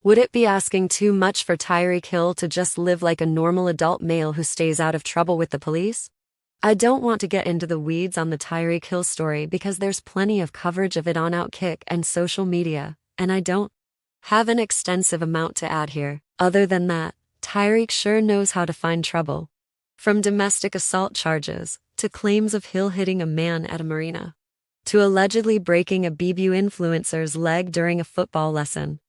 Would it be asking too much for Tyreek Hill to just live like a normal adult male who stays out of trouble with the police? I don't want to get into the weeds on the Tyreek Hill story because there's plenty of coverage of it on Outkick and social media, and I don't have an extensive amount to add here. Other than that, Tyreek sure knows how to find trouble. From domestic assault charges, to claims of Hill hitting a man at a marina, to allegedly breaking a BBU influencer's leg during a football lesson,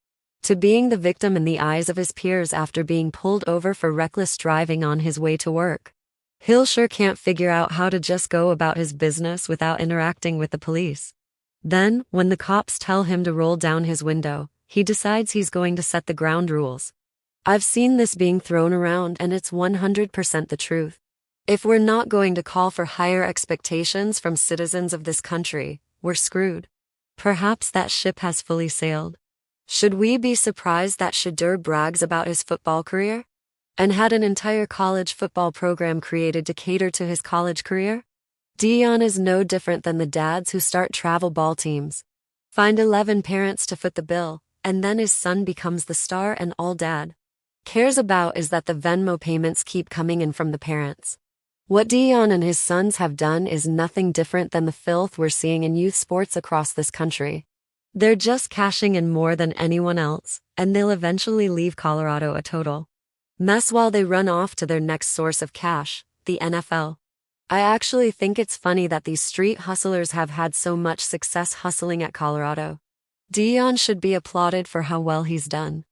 to being the victim in the eyes of his peers after being pulled over for reckless driving on his way to work. Hill sure can't figure out how to just go about his business without interacting with the police. Then, when the cops tell him to roll down his window, he decides he's going to set the ground rules. I've seen this being thrown around and it's 100% the truth. If we're not going to call for higher expectations from citizens of this country, we're screwed. Perhaps that ship has fully sailed. Should we be surprised that Shadur brags about his football career? And had an entire college football program created to cater to his college career? Deion is no different than the dads who start travel ball teams, find 11 parents to foot the bill, and then his son becomes the star and all dad cares about is that the Venmo payments keep coming in from the parents. What Deion and his sons have done is nothing different than the filth we're seeing in youth sports across this country. They're just cashing in more than anyone else, and they'll eventually leave Colorado a total mess while they run off to their next source of cash, the NFL. I actually think it's funny that these street hustlers have had so much success hustling at Colorado. Deion should be applauded for how well he's done.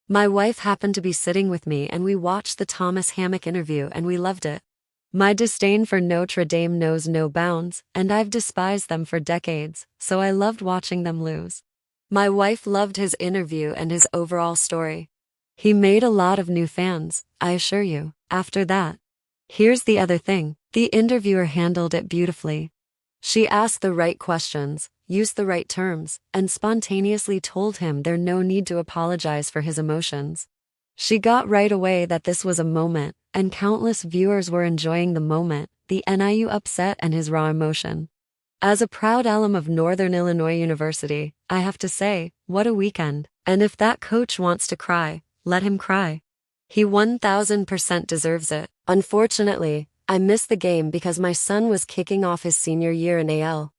My wife happened to be sitting with me and we watched the Thomas Hammock interview and we loved it. My disdain for Notre Dame knows no bounds, and I've despised them for decades, so I loved watching them lose. My wife loved his interview and his overall story. He made a lot of new fans, I assure you, after that. Here's the other thing, the interviewer handled it beautifully. She asked the right questions, used the right terms, and spontaneously told him there's no need to apologize for his emotions. She got right away that this was a moment, and countless viewers were enjoying the moment, the NIU upset and his raw emotion. As a proud alum of Northern Illinois University, I have to say, what a weekend. And if that coach wants to cry, let him cry. He 1000% deserves it. Unfortunately, I missed the game because my son was kicking off his senior year in AL.